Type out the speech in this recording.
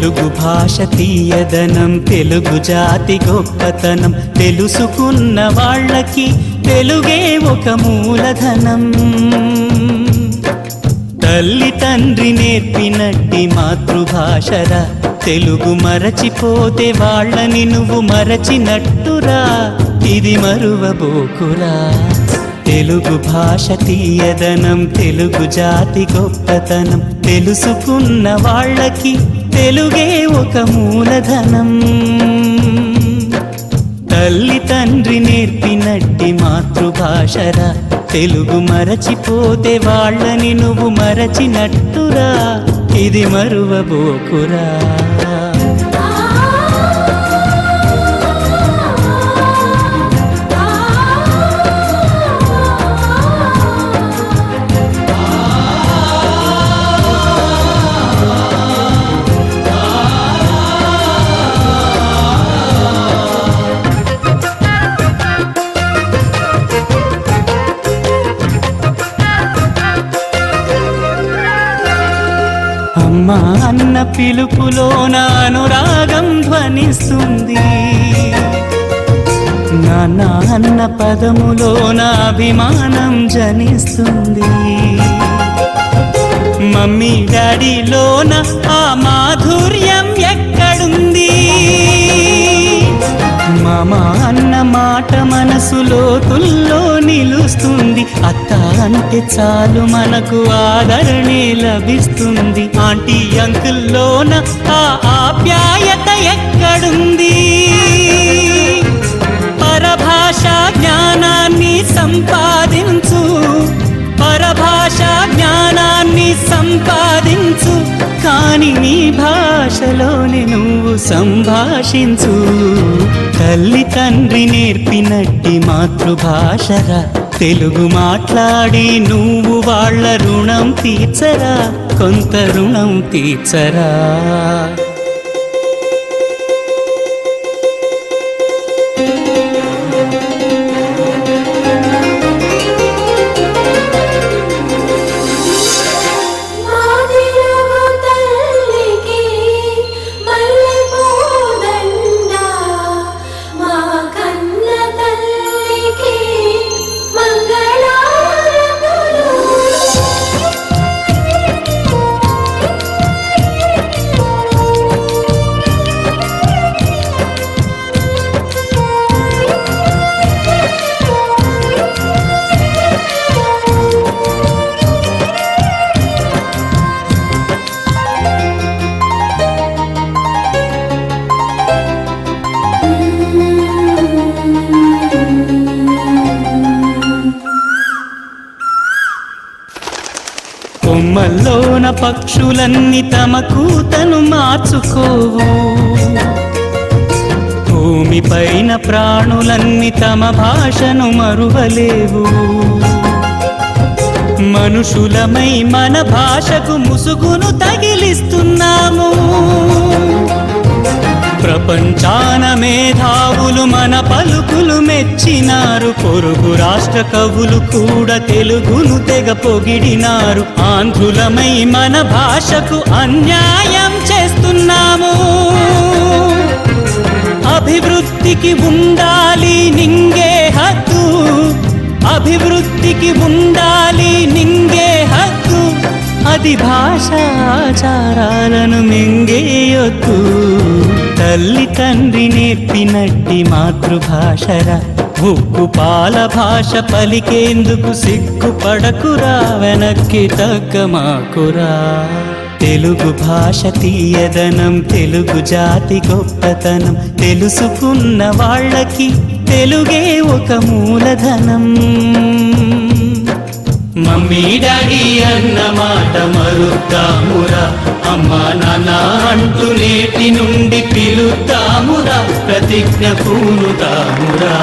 తెలుగు భాష తీయదనం, తెలుగు జాతి గొప్పతనం, తెలుసుకున్న వాళ్ళకి తెలుగే ఒక మూలధనం. తల్లి తండ్రి నేర్పినట్టి మాతృభాషరా, తెలుగు మరచిపోతే వాళ్ళని నువ్వు మరచినట్టురా, ఇది మరువబోకురా. తెలుగు భాష తీయదనం, తెలుగు జాతి గొప్పతనం, తెలుసుకున్న వాళ్ళకి తెలుగే ఒక మూలధనం. తల్లి తండ్రి నేర్పినట్టి మాతృభాషరా, తెలుగు మరచిపోతే వాళ్ళని నువ్వు మరచినట్టురా, ఇది మరువబోకురా. అమ్మా అన్న పిలుపులోన అనురాగం ధ్వనిస్తుంది, నాన్న అన్న పదములోన అభిమానం జనిస్తుంది. మమ్మీ డాడీలోన ఆ మాధుర్యం ఎక్కడుంది? మామ అన్న మాట మనసులో తుల్లో నిలుస్తుంది. అత్త అంటే చాలు మనకు ఆదరణే లభిస్తుంది. ఆంటీ అంకుల్లోన ఆ ఆప్యాయత ఎక్కడుంది? పరభాషా జ్ఞానాన్ని సంపాదించు, పరభాషా జ్ఞానాన్ని సంపాదించు, కాని నీ భాషలోనే నువ్వు సంభాషించు. తల్లి తండ్రి నేర్పినట్టి మాతృభాషరా, తెలుగు మాట్లాడి నువ్వు వాళ్ళ రుణం తీర్చరా, కొంత రుణం తీర్చరా. కొమ్మల్లోన పక్షులన్నీ తమ కూతను మార్చుకోవు, భూమిపైన ప్రాణులన్నీ తమ భాషను మరువలేవు. మనుషులమై మన భాషకు ముసుగును తగిలిస్తున్నాము. ప్రపంచాన మేధావులు మన పలుకులు మెచ్చినారు. పొరుగు రాష్ట్ర కవులు కూడా తెలుగును తెగ పొగిడినారు. ఆంధ్రులమై మన భాషకు అన్యాయం చేస్తున్నాము. అభివృద్ధికి ఉండాలి నింగే హద్దు, అభివృద్ధికి ఉండాలి నింగే హద్దు, అది భాషాచారాలను మింగేయొద్దు. తల్లి తండ్రి నేర్పినట్టి మాతృభాషరా, ఉక్కు పాల భాష పలికేందుకు సిగ్గుపడకురా, వెనక్కి తగ్గమాకురా. తెలుగు భాష తీయదనం, తెలుగు జాతి గొప్పతనం, తెలుసుకున్న వాళ్ళకి తెలుగే ఒక మూలధనం. మమ్మీ డాడీ అన్న మాట మరుద్దామురా, అమ్మా నాన్న అంటూ నేటి నుండి పిలుద్దామురా, ప్రతిజ్ఞ పూనుదామురా.